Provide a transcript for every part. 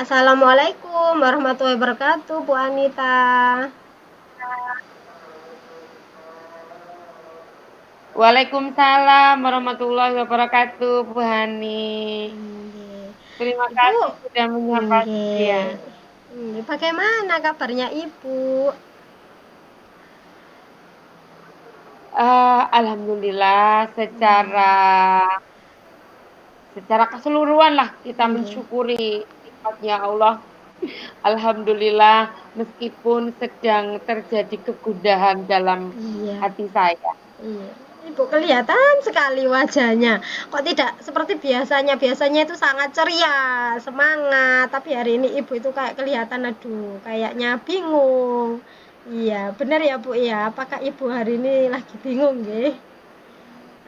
Assalamualaikum warahmatullahi wabarakatuh, Bu Anita. Waalaikumsalam warahmatullahi wabarakatuh, Bu Hani. Nggih. Terima Ibu, kasih sudah menyapa saya. nggih. Bagaimana kabarnya Ibu? Alhamdulillah secara Mmm, secara keseluruhan lah kita nggih. mensyukuri nikmatnya Allah. Alhamdulillah meskipun sedang terjadi kegundahan dalam Iya, hati saya. iya. Ibu kelihatan sekali wajahnya. Kok tidak seperti biasanya? Biasanya itu sangat ceria, semangat, tapi hari ini Ibu itu kayak kelihatan aduh, kayaknya bingung. Iya, benar ya, Bu, ya? Apakah Ibu hari ini lagi bingung nggih?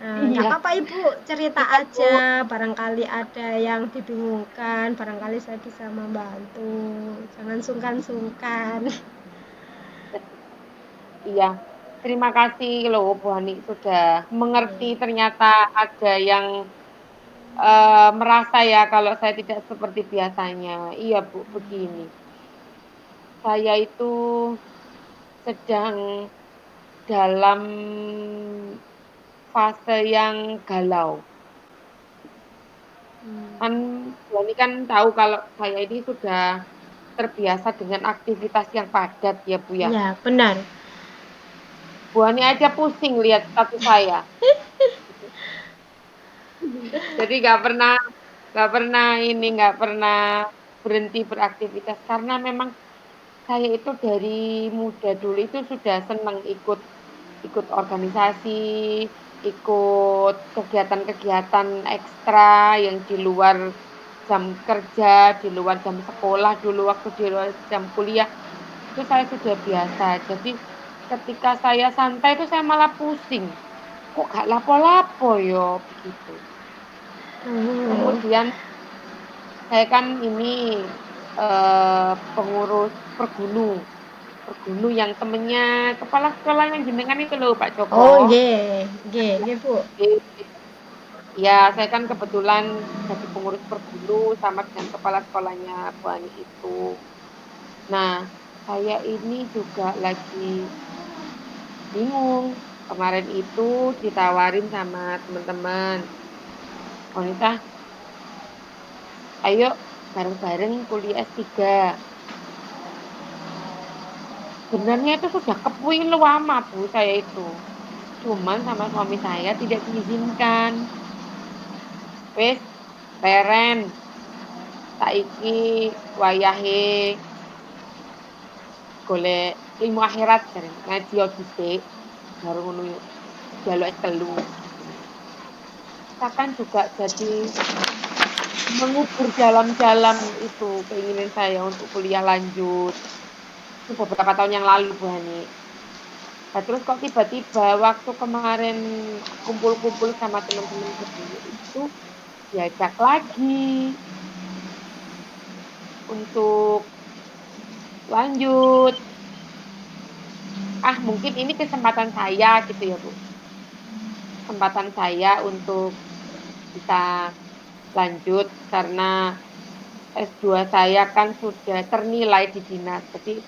Nggak Iya, apa-apa Ibu, cerita iya Bu. aja, barangkali ada yang dibingungkan, barangkali saya bisa membantu. Jangan sungkan-sungkan. Iya, terima kasih loh Bu Hani sudah mengerti Iya. ternyata ada yang merasa ya kalau saya tidak seperti biasanya. Iya Bu, begini, saya itu sedang dalam fase yang galau. Kan Hmm. Bu Hani kan tahu kalau saya ini sudah terbiasa dengan aktivitas yang padat ya Bu ya. Iya, benar. Bu Hani aja pusing lihat status saya. Jadi nggak pernah berhenti beraktivitas karena memang saya itu dari muda dulu itu sudah senang ikut ikut organisasi, ikut kegiatan-kegiatan ekstra yang di luar jam kerja, di luar jam sekolah dulu waktu di luar jam kuliah, itu saya sudah biasa. Jadi ketika saya santai itu saya malah pusing, "Kok gak lapo-lapo ya?" Begitu. Oh, Kemudian saya kan ini, pengurus Pergunu. Pergunu yang temennya kepala sekolahnya jenengan itu loh, Pak oh Joko. nggih, nggih, nggih, Bu. Iya, saya kan kebetulan jadi pengurus Pergunu sama dengan kepala sekolahnya Bu Ani itu. Nah, saya ini juga lagi bingung. Kemarin itu ditawarin sama teman-teman, "Wanita, ayo bareng-bareng kuliah S3." Sebenarnya itu sudah kepuing lama Bu saya itu. Cuman sama suami saya tidak diizinkan. Wis leren, saiki wayahe golek ilmu akhirat jarene, ngaji dhisik, baru ngono njaluk S3 gitu. Kita kan juga jadi mengubur dalam-dalam itu keinginan saya untuk kuliah lanjut. Itu beberapa tahun yang lalu Bu Hani. Nah terus kok tiba-tiba waktu kemarin kumpul-kumpul sama teman-teman Pergunu itu diajak lagi untuk lanjut. Ah, mungkin ini kesempatan saya gitu ya, Bu. Kesempatan saya untuk bisa lanjut karena S2 saya kan sudah ternilai di dinas. Jadi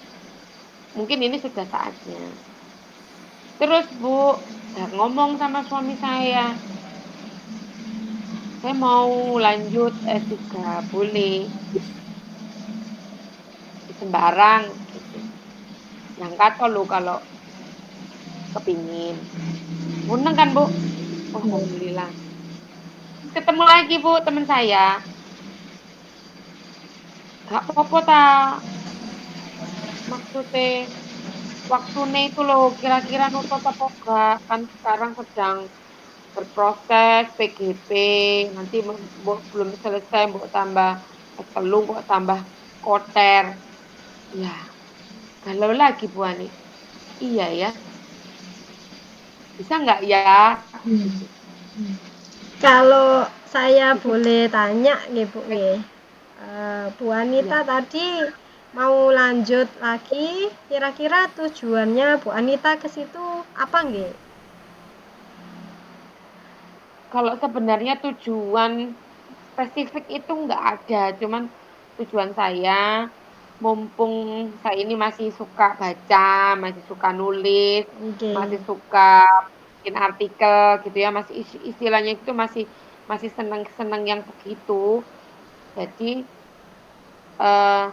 mungkin ini sudah saatnya. Terus, Bu, ngomong sama suami saya mau lanjut S3, boleh di Sembarang gitu. Nyangka toh lu kalau kepingin. Seneng kan, Bu? Oh, alhamdulillah. Terus ketemu lagi, Bu, teman saya. Gak apa-apa ta, maksudnya waktune itu loh, kira-kira nutut apa enggak, kan sekarang sedang berproses PGP, nanti mbok belum selesai mbok tambah S3, mbok tambah koter. Ya, galau lagi Bu Ani. Iya ya, bisa nggak ya? Gitu. Kalau saya Jadi boleh tanya nih, Bu, nggih. Bu Anita iya, tadi mau lanjut lagi, kira-kira tujuannya Bu Anita ke situ apa nggih? kalau sebenarnya tujuan spesifik itu nggak ada, cuman tujuan saya, mumpung saya ini masih suka baca, masih suka nulis, masih Oke. suka bikin artikel gitu ya, masih istilahnya itu masih masih seneng-seneng yang begitu. Jadi, eee,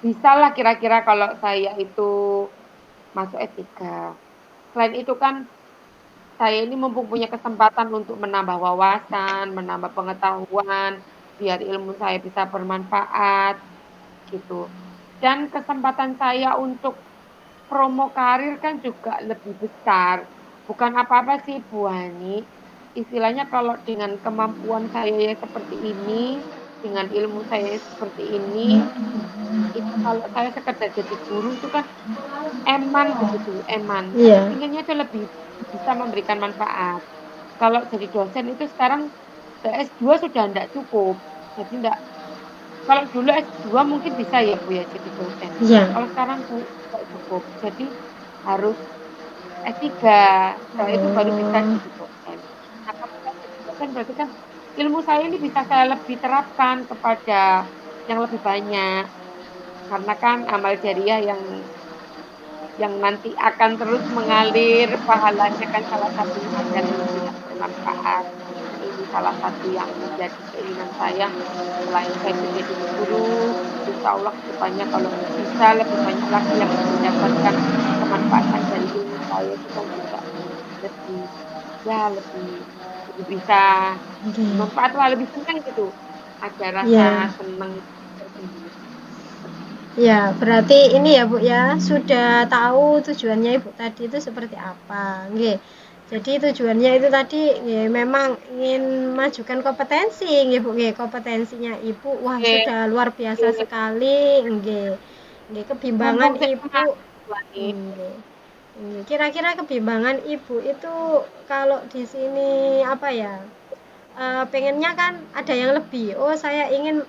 bisalah kira-kira kalau saya itu masuk S3. Selain itu kan saya ini mumpung punya kesempatan untuk menambah wawasan, menambah pengetahuan, biar ilmu saya bisa bermanfaat, gitu. Dan kesempatan saya untuk promo karir kan juga lebih besar. Bukan apa-apa sih Bu Hani, istilahnya kalau dengan kemampuan saya yang seperti ini, dengan ilmu saya yang seperti ini, itu kalau saya sekedar jadi guru itu kan eman begitu, eman. Tapi Iya. pinginnya itu lebih bisa memberikan manfaat. Kalau jadi dosen itu sekarang S2 sudah ndak cukup. Jadi ndak kalau dulu S2 mungkin bisa ya Bu ya jadi dosen. Iya. Kalau sekarang nggak cukup. Jadi harus S3, setelah itu baru bisa Oh. jadi dosen. Nah, kalau saya jadi dosen berarti kan ilmu saya ini bisa saya lebih terapkan kepada yang lebih banyak. Karena kan amal jariah yang nanti akan terus mengalir, pahalanya kan salah satunya adalah ilmu yang bermanfaat. Nah, ini salah satu yang menjadi keinginan saya, selain saya itu jadi guru, insya Allah ke depannya kalau bisa lebih banyak lagi yang mendapatkan kemanfaatan dari ilmu saya itu kan juga lebih, ya lebih lebih bisa Oke. bermanfaat lah, lebih senang gitu. Ada rasa Iya. senang tersendiri. Ya, berarti ini ya Bu ya, sudah tahu tujuannya Ibu tadi itu seperti apa. Nggih. Jadi tujuannya itu tadi nggih, memang ingin majukan kompetensi nggih Bu nggih. Kompetensinya Ibu wah Oke, sudah luar biasa oke. sekali nggih. Nggih, Mumpung kebimbangan saya Ibu mahasiswa nih. nggih. Kira-kira kebimbangan Ibu itu kalau di sini apa ya? Pengennya kan ada yang lebih. Oh, saya ingin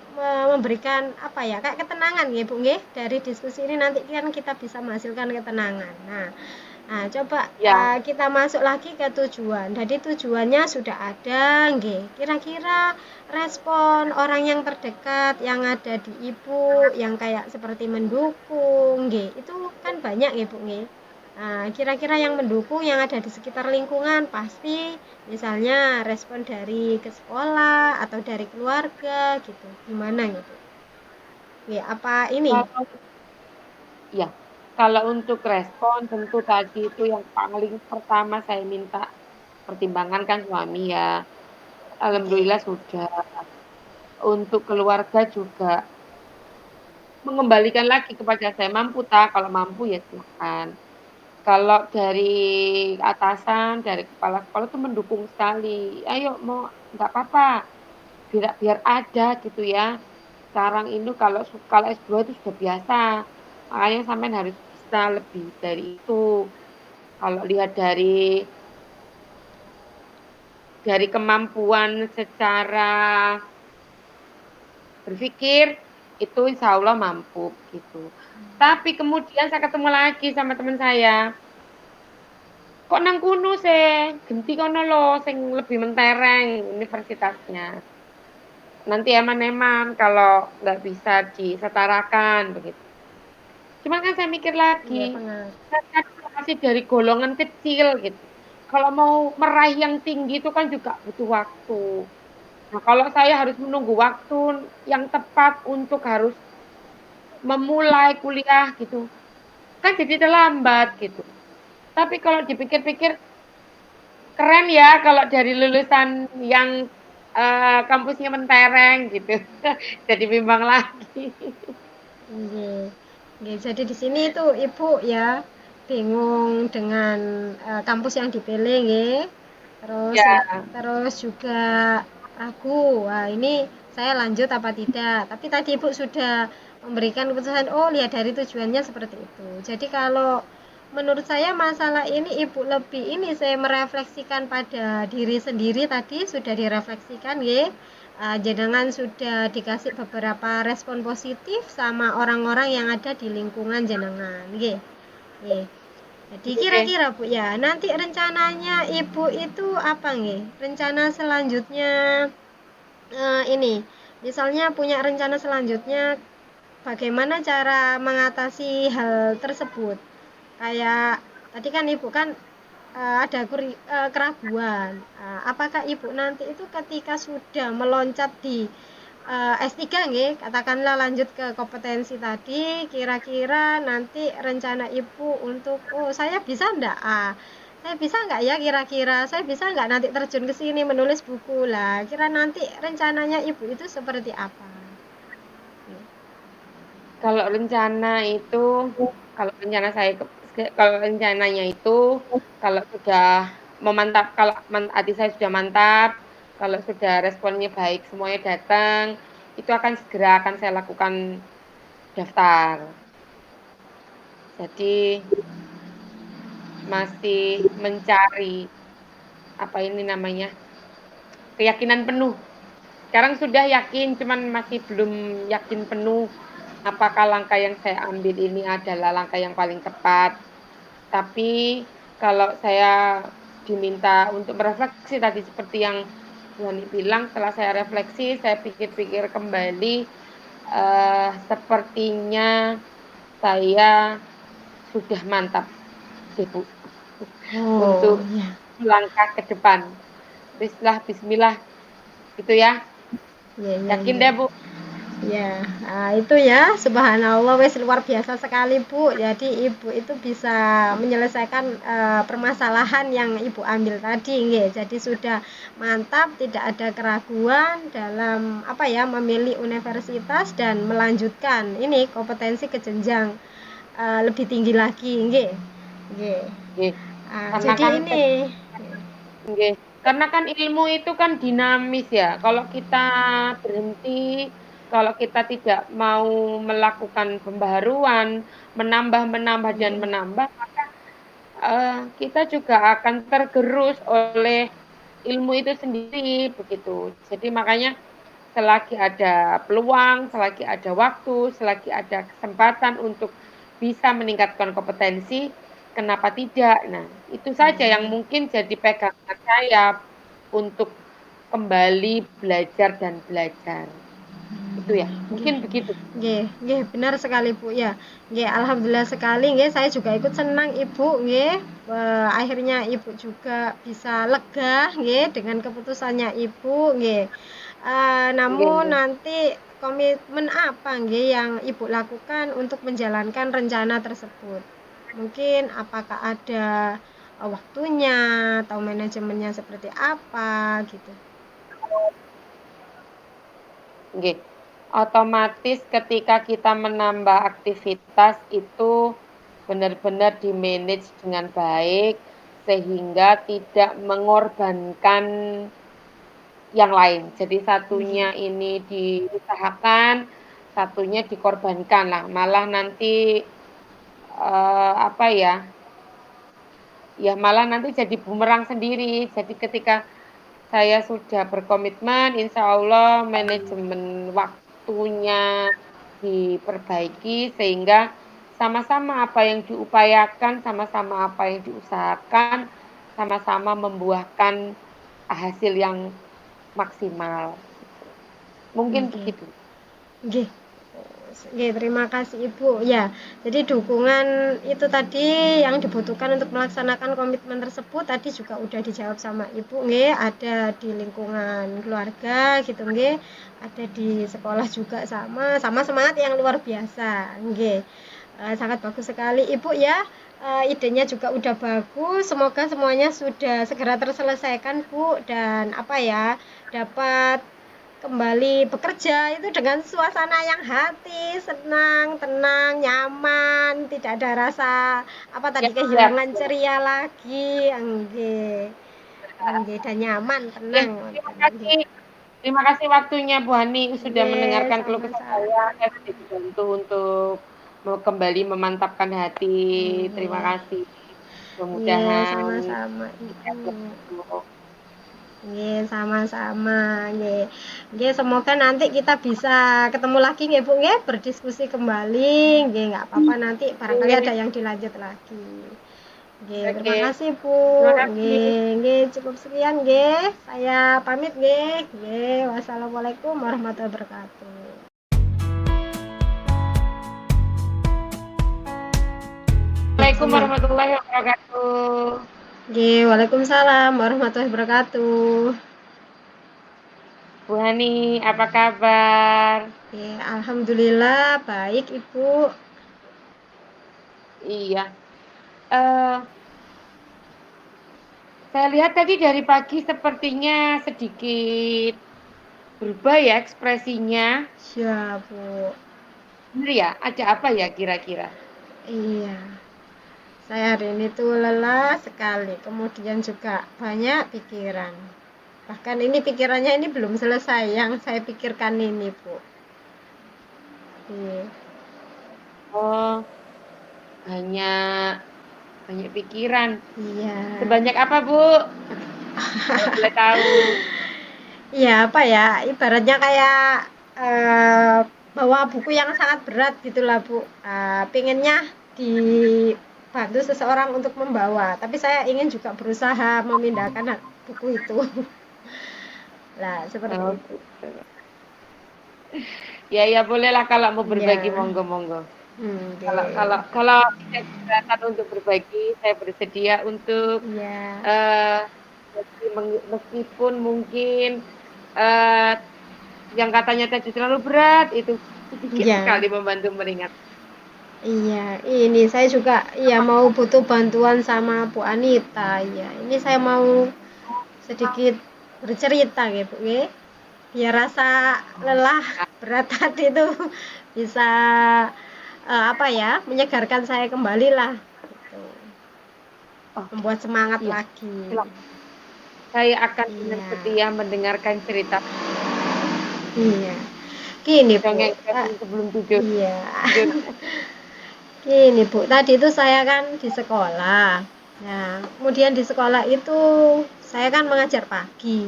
memberikan apa ya, kayak ketenangan ya Bu nggih. Dari diskusi ini nanti kan kita bisa menghasilkan ketenangan. Nah, coba Ya, kita masuk lagi ke tujuan. Jadi tujuannya sudah ada nggih. Kira-kira respon orang yang terdekat yang ada di Ibu yang kayak seperti mendukung nggih. Itu kan banyak ya Bu nggih. Nah, kira-kira yang mendukung yang ada di sekitar lingkungan pasti misalnya respon dari ke sekolah atau dari keluarga gitu. Gimana gitu? Ya, apa ini? kalau ya, kalau untuk respon tentu tadi itu yang paling pertama saya minta pertimbangan kan suami ya. Oke. Alhamdulillah sudah. Untuk keluarga juga mengembalikan lagi kepada saya, "Mampu ta?" Kalau mampu ya silakan. Kalau dari atasan, dari kepala sekolah tuh mendukung sekali, "Ayo mau nggak apa-apa, biar ada," gitu ya. Sekarang ini kalau S2 itu sudah biasa, makanya sampean harus bisa lebih dari itu. Kalau lihat dari kemampuan secara berpikir, itu insya Allah mampu, gitu. Tapi kemudian saya ketemu lagi sama teman saya, "Kok nang kono sih, genti kono lho sing lebih mentereng universitasnya. Nanti eman-eman kalau nggak bisa disetarakan," begitu. Cuman kan saya mikir Iya, lagi, pengen. saya kan masih dari golongan kecil gitu. Kalau mau meraih yang tinggi itu kan juga butuh waktu. Nah, kalau saya harus menunggu waktu yang tepat untuk harus memulai kuliah gitu, kan jadi terlambat gitu. Tapi kalau dipikir-pikir keren ya kalau dari lulusan yang, kampusnya mentereng gitu. Jadi bimbang lagi. Nggih. Nggih, jadi di sini itu Ibu ya bingung dengan kampus yang dipilih nggih. Terus Ya, terus juga ragu. Wah, ini saya lanjut apa tidak. Tapi tadi Ibu sudah memberikan keputusan, oh lihat dari tujuannya seperti itu. Jadi kalau menurut saya masalah ini Ibu lebih ini saya merefleksikan pada diri sendiri tadi sudah direfleksikan nggih. Jenengan sudah dikasih beberapa respon positif sama orang-orang yang ada di lingkungan jenengan nggih. Nggih. Jadi oke. kira-kira Bu ya, nanti rencananya Ibu itu apa nggih? Rencana selanjutnya ini misalnya punya rencana selanjutnya, bagaimana cara mengatasi hal tersebut? Kayak tadi kan Ibu kan ada keraguan. Apakah Ibu nanti itu ketika sudah meloncat di S3 nggih, katakanlah lanjut ke kompetensi tadi, kira-kira nanti rencana Ibu untuk, "Oh, saya bisa ndak? Saya bisa nggak ya kira-kira? Saya bisa nggak nanti terjun ke sini menulis buku?" Lah, kira nanti rencananya Ibu itu seperti apa? Kalau rencana itu, kalau rencana saya kalau rencananya itu, kalau sudah memantap, kalau hati saya sudah mantap, kalau sudah responnya baik, semuanya datang, itu akan segera akan saya lakukan daftar. Jadi masih mencari apa ini namanya, keyakinan penuh. Sekarang sudah yakin, cuman masih belum yakin penuh apakah langkah yang saya ambil ini adalah langkah yang paling tepat. Tapi kalau saya diminta untuk merefleksi tadi seperti yang Bu Hani bilang, setelah saya refleksi, saya pikir-pikir kembali, sepertinya saya sudah mantap deh, Bu, Oh, untuk ya. melangkah ke depan. Bismillah, gitu ya. Ya, ya, Yakin ya. deh, Bu. Ya, itu ya, subhanallah, wes luar biasa sekali Bu. Jadi Ibu itu bisa menyelesaikan permasalahan yang Ibu ambil tadi, nggih. Jadi sudah mantap, tidak ada keraguan dalam apa ya, memilih universitas dan melanjutkan ini kompetensi ke jenjang lebih tinggi lagi, nggih. Nggih. Nggih. Karena Jadi kan ini nggih, karena kan ilmu itu kan dinamis ya. Kalau kita berhenti, kalau kita tidak mau melakukan pembaharuan, menambah dan nggih, menambah, maka, kita juga akan tergerus oleh ilmu itu sendiri, begitu. Jadi makanya selagi ada peluang, selagi ada waktu, selagi ada kesempatan untuk bisa meningkatkan kompetensi, kenapa tidak? Nah, itu saja yang nggih. mungkin jadi pegangan saya untuk kembali belajar dan belajar. Itu ya, Nggih. mungkin begitu. Nggih, nggih, benar sekali Bu ya. Nggih, alhamdulillah sekali nggih, saya juga ikut senang Ibu nggih. Akhirnya Ibu juga bisa lega nggih dengan keputusannya Ibu nggih. Nggih Namun nggih. nanti komitmen apa nggih yang Ibu lakukan untuk menjalankan rencana tersebut? Mungkin apakah ada waktunya atau manajemennya seperti apa gitu? Nggih. Otomatis ketika kita menambah aktivitas itu benar-benar di-manage dengan baik, sehingga tidak mengorbankan yang lain. Jadi Nggih. satunya ini diusahakan, satunya dikorbankan. Lah, malah nanti, apa ya, ya malah nanti jadi bumerang sendiri. Jadi ketika saya sudah berkomitmen, insya Allah manajemen waktunya diperbaiki sehingga sama-sama apa yang diupayakan, sama-sama apa yang diusahakan, sama-sama membuahkan hasil yang maksimal. Mungkin Nggih. begitu. Nggih. Oke, terima kasih Ibu. Ya, jadi dukungan itu tadi yang dibutuhkan untuk melaksanakan komitmen tersebut tadi juga udah dijawab sama Ibu, nggih. Ada di lingkungan keluarga gitu, nggih. Ada di sekolah juga sama semangat yang luar biasa, nggih. Sangat bagus sekali Ibu ya. Idenya juga udah bagus. Semoga semuanya sudah segera terselesaikan, Bu, dan apa ya, dapat kembali bekerja itu dengan suasana yang hati, senang, tenang, nyaman, tidak ada rasa apa tadi Siap siap kehilangan siap. ceria lagi, enggak, enggak dan nyaman, Oke, tenang, terima enggak. kasih. Terima kasih waktunya Bu Hani sudah Enggak, mendengarkan keluh kesah saya. sama-sama. Saya sudah dibantu untuk kembali memantapkan hati. Terima Enggak, kasih. enggak, Mudah-mudahan sama-sama sukses Ibu. selalu. Nggih, sama-sama, nggih. Nggih, semoga nanti kita bisa ketemu lagi nggih, Bu, nggih, berdiskusi kembali, nggih, nggak apa-apa nanti barangkali ada yang dilanjut lagi. Nggih, terima Oke, kasih, Bu. terima kasih. Nggih, cukup sekian nggih. Saya pamit nggih. Nggih, wassalamualaikum warahmatullahi wabarakatuh. Assalamualaikum Sama. warahmatullahi wabarakatuh. Nggih, waalaikumsalam warahmatullahi wabarakatuh. Bu Hani, apa kabar? Nggih, alhamdulillah baik, Ibu. Iya. Eh, saya lihat tadi dari pagi sepertinya sedikit berubah ya ekspresinya. Iya, Bu. Bener ya? Ada apa ya kira-kira? Iya. Saya hari ini tuh lelah sekali, kemudian juga banyak pikiran. Bahkan ini pikirannya ini belum selesai yang saya pikirkan ini, Bu. Iya. Oh, banyak banyak pikiran. Iya. Sebanyak apa, Bu? Kalau boleh tahu. Iya, apa ya? Ibaratnya kayak eh, bawa buku yang sangat berat gitulah, Bu. Pengennya dibantu seseorang untuk membawa, tapi saya ingin juga berusaha memindahkan buku itu. Lah, seperti Oh, itu. gitu. Ya, ya bolehlah kalau mau berbagi Ya. monggo-monggo. Kalau Oke. kalau kalau tidak keberatan untuk berbagi, saya bersedia untuk Iya. eh meskipun mungkin eh yang katanya tadi terlalu berat itu sedikit Iya. sekali membantu meringat. Iya, ini saya juga iya mau butuh bantuan sama Bu Anita. Iya, ini saya mau sedikit bercerita gitu, nggih. Biar rasa lelah berat tadi itu bisa apa ya, menyegarkan saya kembali lah gitu. Oke, Membuat semangat iya. lagi. Silakan. Saya akan dengan Iya. setia mendengarkan cerita Iya. Gini, Bu. dongeng-dongeng sebelum tidur. Iya. Tidur. Gini Bu, tadi itu saya kan di sekolah. Nah, kemudian di sekolah itu saya kan mengajar pagi.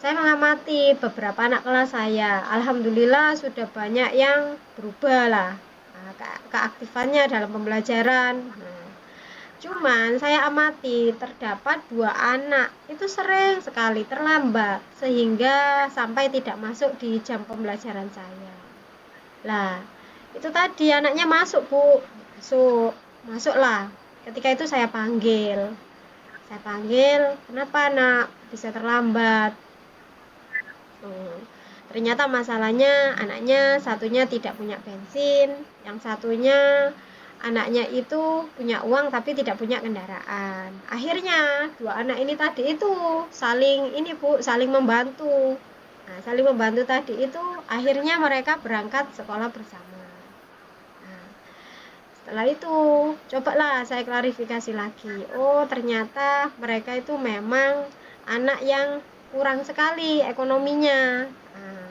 Saya mengamati beberapa anak kelas saya. Alhamdulillah sudah banyak yang berubah lah. Nah, keaktifannya dalam pembelajaran. Nah, cuman saya amati terdapat dua anak itu sering sekali terlambat sehingga sampai tidak masuk di jam pembelajaran saya. Lah, itu tadi anaknya masuk, Bu. Masuklah. Ketika itu saya panggil. Saya panggil, "Kenapa, Nak? Bisa terlambat?" Hmm. Ternyata masalahnya anaknya satunya tidak punya bensin, yang satunya anaknya itu punya uang tapi tidak punya kendaraan. Akhirnya dua anak ini tadi itu saling ini Bu, saling membantu. Nah, saling membantu tadi itu akhirnya mereka berangkat sekolah bersama. Nah, setelah itu cobalah saya klarifikasi lagi. Oh, ternyata mereka itu memang anak yang kurang sekali ekonominya. Nah,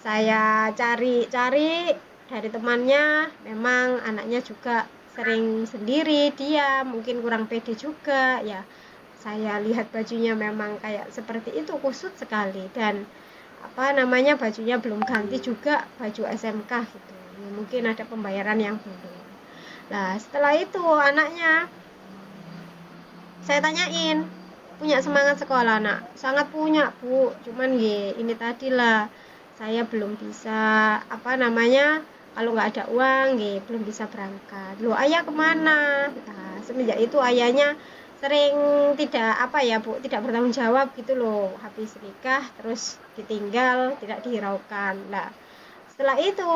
saya cari-cari dari temannya, memang anaknya juga sering sendiri, dia mungkin kurang pede juga ya. Saya lihat bajunya memang kayak seperti itu, kusut sekali, dan apa namanya, bajunya belum ganti juga, baju SMK gitu ya, mungkin ada pembayaran yang belum. Nah, setelah itu anaknya saya tanyain, punya semangat sekolah nak? Sangat punya Bu, cuman ini tadilah saya belum bisa apa namanya, kalau nggak ada uang belum bisa berangkat. Loh, ayah kemana? Nah, semenjak itu ayahnya sering tidak apa ya Bu, tidak bertanggung jawab gitu loh, habis nikah terus ditinggal, tidak dihiraukan. Nah, setelah itu,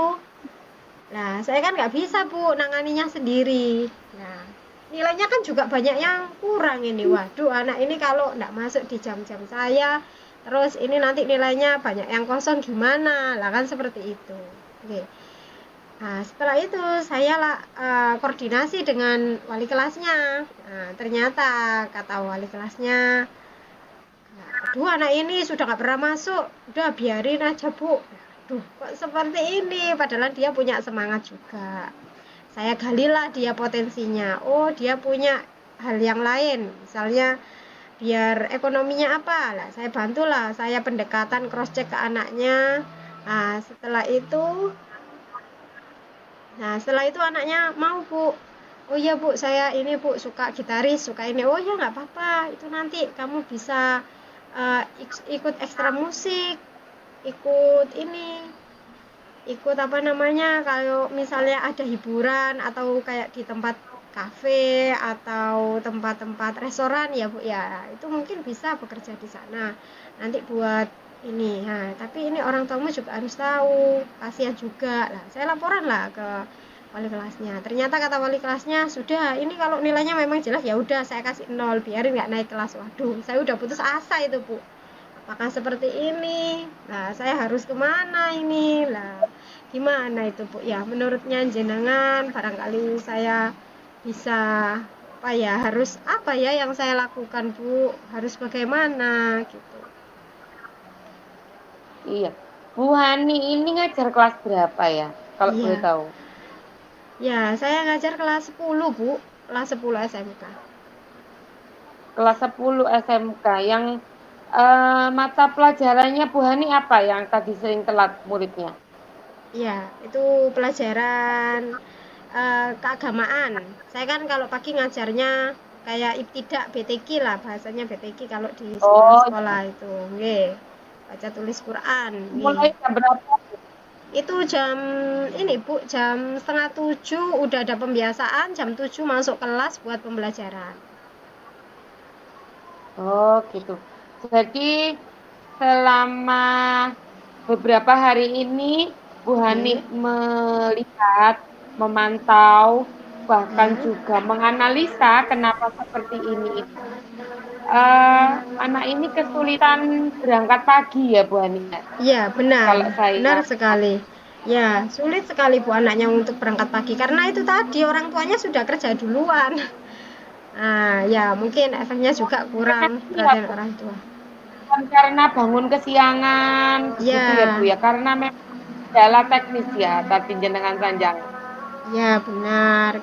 nah saya kan nggak bisa Bu nanganinya sendiri. Nah, nilainya kan juga banyak yang kurang ini. Waduh, anak ini kalau nggak masuk di jam-jam saya, terus ini nanti nilainya banyak yang kosong gimana? Lah kan seperti itu. Oke. Nah, setelah itu saya koordinasi dengan wali kelasnya. Nah, ternyata kata wali kelasnya, aduh anak ini sudah nggak pernah masuk, udah biarin aja Bu. Aduh, kok seperti ini? Padahal dia punya semangat juga. Saya galilah dia potensinya. Oh, dia punya hal yang lain, misalnya biar ekonominya apa lah, saya bantulah, saya pendekatan cross check ke anaknya. Nah, setelah itu anaknya mau Bu, oh iya Bu, saya ini Bu suka gitaris, suka ini. Oh ya nggak apa-apa, itu nanti kamu bisa ikut ekstra musik, ikut ini, ikut apa namanya, kalau misalnya ada hiburan atau kayak di tempat kafe atau tempat-tempat restoran ya Bu ya, itu mungkin bisa bekerja di sana. Nanti buat ini, nah, tapi ini orang tuamu juga harus tahu, kasihan juga lah. Saya laporan lah ke wali kelasnya. Ternyata kata wali kelasnya sudah, ini kalau nilainya memang jelas ya udah saya kasih 0, biarin nggak naik kelas. Waduh, saya udah putus asa itu Bu. Apakah seperti ini? Nah, saya harus kemana ini? Lah, gimana itu Bu? Ya, menurutnya jenengan barangkali saya bisa apa ya? Harus apa ya yang saya lakukan Bu? Harus bagaimana gitu? Iya. Bu Hani ini ngajar kelas berapa ya? Kalau boleh Iya. tahu. Ya, saya ngajar kelas 10 Bu. Kelas 10 SMK. Kelas 10 SMK yang mata pelajarannya Bu Hani apa yang tadi sering telat muridnya? Iya, itu pelajaran keagamaan. Saya kan kalau pagi ngajarnya kayak ibtidak BTQ lah, bahasanya BTQ kalau di Oh, sekolah-sekolah itu. Nggih. Baca tulis Quran, nggih. mulai jam berapa? Itu jam ini Bu, jam setengah 7 udah ada pembiasaan, jam 7 masuk kelas buat pembelajaran. Oh, gitu. Jadi selama beberapa hari ini Bu Hani Nggih. melihat, memantau, bahkan Hmm. juga menganalisa kenapa seperti ini itu. Anak ini kesulitan berangkat pagi ya Bu Hani. Iya, benar. Kalau saya Benar sekali. Ya, sulit sekali Bu anaknya untuk berangkat pagi karena itu tadi orang tuanya sudah kerja duluan. Nah, ya mungkin efeknya juga kurang iya perhatian Bu, orang tua. bukan karena bangun kesiangan begitu ya Bu Ya, ya, karena memang kendala teknis ya tadi jenengan sanjang. ya benar.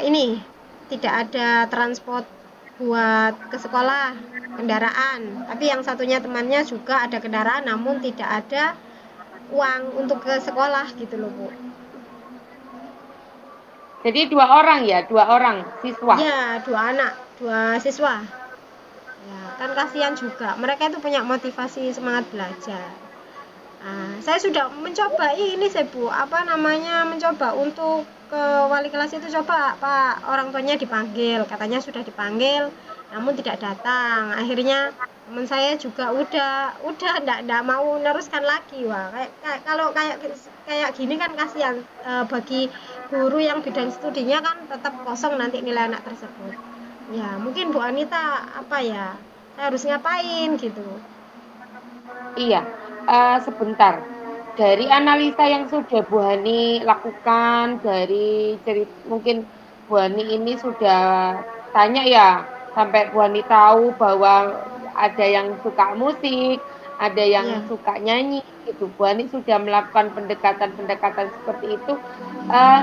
Ini tidak ada transport buat ke sekolah, kendaraan. Tapi yang satunya temannya juga ada kendaraan namun tidak ada uang untuk ke sekolah gitu loh, Bu. Jadi 2 orang ya, 2 orang siswa? Ya, dua anak, dua siswa. Ya, kan kasihan juga. Mereka itu punya motivasi semangat belajar. Nah, saya sudah mencoba ini saya Bu, apa namanya, mencoba untuk ke wali kelas itu, coba Pak orang tuanya dipanggil, katanya sudah dipanggil namun tidak datang. Akhirnya teman saya juga udah enggak mau meneruskan lagi. Wah, kalau kayak gini kan kasihan, bagi guru yang bidang studinya kan tetap kosong nanti nilai anak tersebut. Ya, mungkin Bu Anita apa ya? Saya harus ngapain gitu. Iya, sebentar. Dari analisa yang sudah Bu Hani lakukan, dari mungkin Bu Hani ini sudah tanya ya, sampai Bu Hani tahu bahwa ada yang suka musik, ada yang Ya. suka nyanyi, gitu. Bu Hani sudah melakukan pendekatan-pendekatan seperti itu. Eh,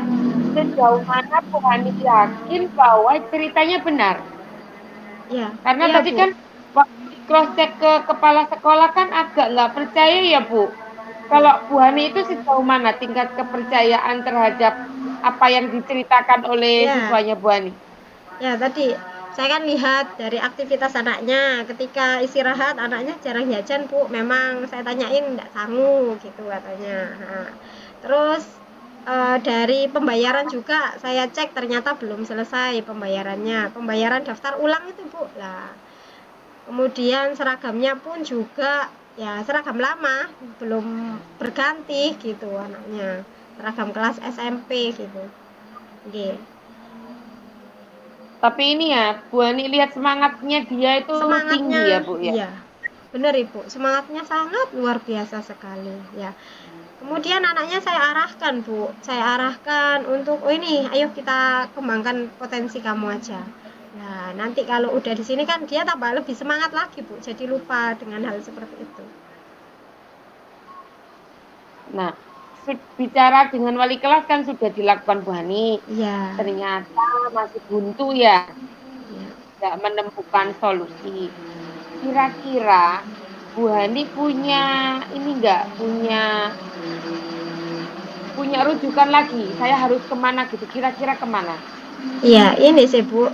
Sejauh mana Bu Hani yakin bahwa ceritanya benar? Iya, Karena iya tadi Bu. kan waktu di cross check ke kepala sekolah kan agak nggak percaya ya Bu. Kalau Bu Hani itu sejauh mana tingkat kepercayaan terhadap apa yang diceritakan oleh Ya, siswanya Bu Hani? ya tadi saya kan lihat dari aktivitas anaknya. Ketika istirahat anaknya jarang jajan Bu. Memang saya tanyain enggak sanggup gitu katanya. Nah, terus dari pembayaran juga saya cek ternyata belum selesai pembayarannya. Pembayaran daftar ulang itu Bu. Lah, kemudian seragamnya pun juga ya seragam lama, belum berganti gitu anaknya. Seragam kelas SMP gitu. Oke. Tapi ini ya Bu Hani lihat semangatnya dia itu tinggi Semangatnya, ya Bu ya. iya, benar Ibu, semangatnya sangat luar biasa sekali ya. Kemudian anaknya saya arahkan Bu, saya arahkan untuk, oh ini ayo kita kembangkan potensi kamu aja. Nah, nanti kalau udah di sini kan dia tambah lebih semangat lagi Bu, jadi lupa dengan hal seperti itu. Nah, bicara dengan wali kelas kan sudah dilakukan Bu Hani. Iya, Ternyata masih buntu ya, iya. tidak menemukan solusi. Kira-kira Bu Hani punya ini enggak punya punya rujukan lagi, saya harus kemana gitu, kira-kira kemana? Iya, ini sih Bu,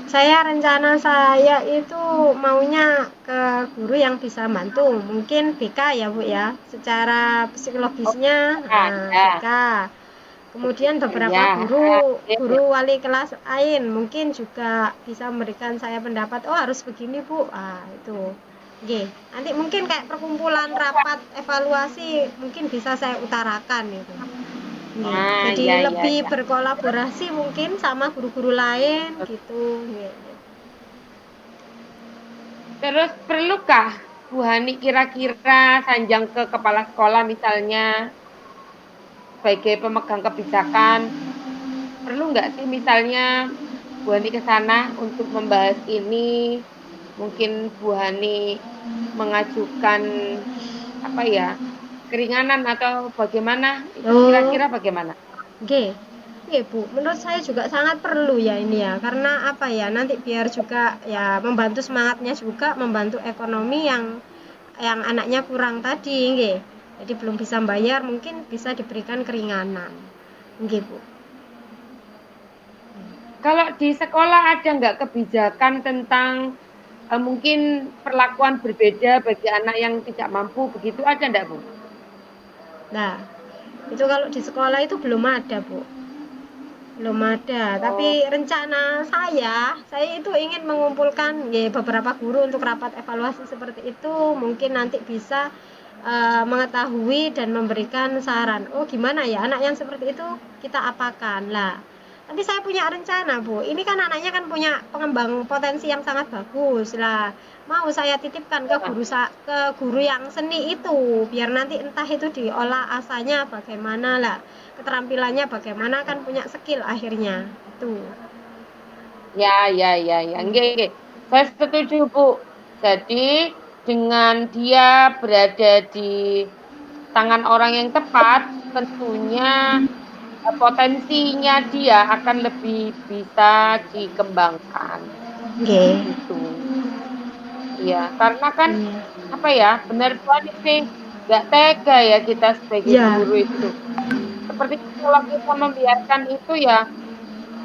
rencana saya itu maunya ke guru yang bisa bantu, mungkin BK ya Bu ya, secara Oh, psikologisnya ya, BK. Kemudian beberapa ya, ya. guru wali kelas lain mungkin juga bisa memberikan saya pendapat, oh harus begini Bu, itu. Oke, nanti mungkin kayak perkumpulan rapat evaluasi mungkin bisa saya utarakan itu. Nggih, Nah, jadi ya, ya, lebih ya. berkolaborasi mungkin sama guru-guru lain gitu, nggih. Terus perlukah Bu Hani kira-kira sanjang ke kepala sekolah misalnya sebagai pemegang kebijakan, perlu nggak sih misalnya Bu Hani ke sana untuk membahas ini, mungkin Bu Hani mengajukan apa ya, keringanan atau bagaimana, itu Oh, kira-kira bagaimana? nggih. Nggih, Bu, menurut saya juga sangat perlu ya ini ya, karena apa ya, nanti biar juga ya membantu semangatnya juga, membantu ekonomi yang anaknya kurang tadi, nggih. Jadi belum bisa bayar, mungkin bisa diberikan keringanan. Nggih, Bu. Kalau di sekolah ada nggak kebijakan tentang, mungkin perlakuan berbeda bagi anak yang tidak mampu begitu, ada ndak, Bu? Nah, itu kalau di sekolah itu belum ada, Bu. Belum ada, tapi Oh, rencana saya itu ingin mengumpulkan ya, beberapa guru untuk rapat evaluasi seperti itu, mungkin nanti bisa mengetahui dan memberikan saran, oh gimana ya anak yang seperti itu kita apakan lah. Tapi saya punya rencana Bu, ini kan anaknya kan punya pengembang potensi yang sangat bagus lah, mau saya titipkan ke guru yang seni itu, biar nanti entah itu diolah asanya bagaimana lah, keterampilannya bagaimana, kan punya skill akhirnya tuh. ya, ya, ya, ya, nggih, nggih. Saya setuju, Bu. Jadi dengan dia berada di tangan orang yang tepat, tentunya, potensinya dia akan lebih bisa dikembangkan, Oke. gitu. Iya, karena kan, Iya. apa ya, benar banget sih, nggak tega ya kita sebagai Ya, guru itu. Seperti kalau kita membiarkan itu ya,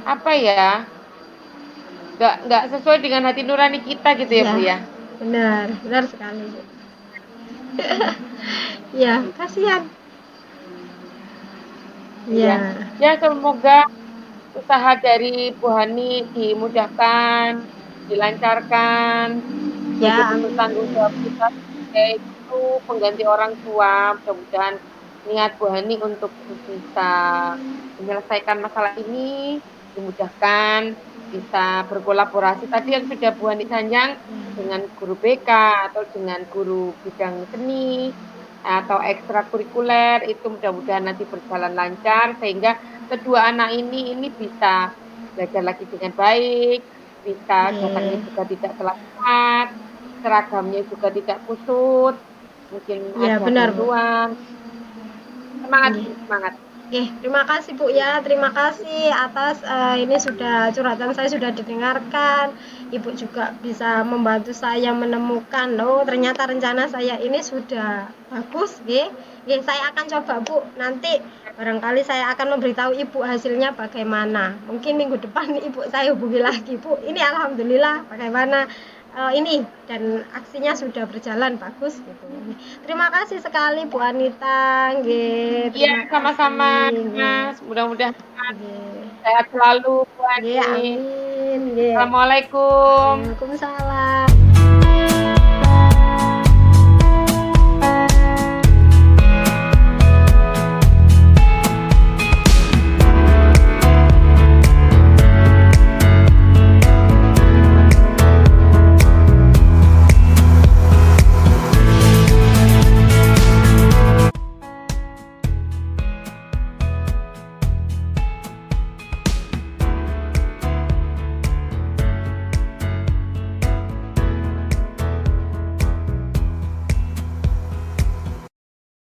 apa ya, nggak sesuai dengan hati nurani kita gitu ya, ya, Bu, ya. benar benar sekali Bu. Ya, kasihan. Iya. Ya, Ya semoga usaha dari Bu Hani dimudahkan, dilancarkan, sebagai ya, bentuk tanggung amin. jawab kita sebagai guru, pengganti orang tua. Mudah-mudahan niat Bu Hani untuk bisa menyelesaikan masalah ini dimudahkan, bisa berkolaborasi tadi yang sudah Bu Hani sanjang dengan guru BK atau dengan guru bidang seni atau ekstrakurikuler, itu mudah-mudahan nanti berjalan lancar sehingga kedua anak ini bisa belajar lagi dengan baik, bisa datangnya Oke. juga tidak telat, seragamnya juga tidak kusut, mungkin Ya, ada benar Bu. bantuan. Semangat Oke. Bu, semangat. Oke, terima kasih Bu ya. Terima kasih atas ini sudah curhatan saya sudah didengarkan. Ibu juga bisa membantu saya menemukan, oh ternyata rencana saya ini sudah bagus, nggih. Nggih, saya akan coba Bu. Nanti barangkali saya akan memberitahu Ibu hasilnya bagaimana. Mungkin minggu depan Ibu saya hubungi lagi, Bu. Ini alhamdulillah bagaimana ini dan aksinya sudah berjalan bagus gitu. Terima kasih sekali Bu Anita, nggih, Iya, terima sama-sama kasih, nggih. Mas, mudah-mudahan Nggih. sehat selalu Bu Nggih, Ani. amin, nggih. Assalamualaikum. Waalaikumsalam.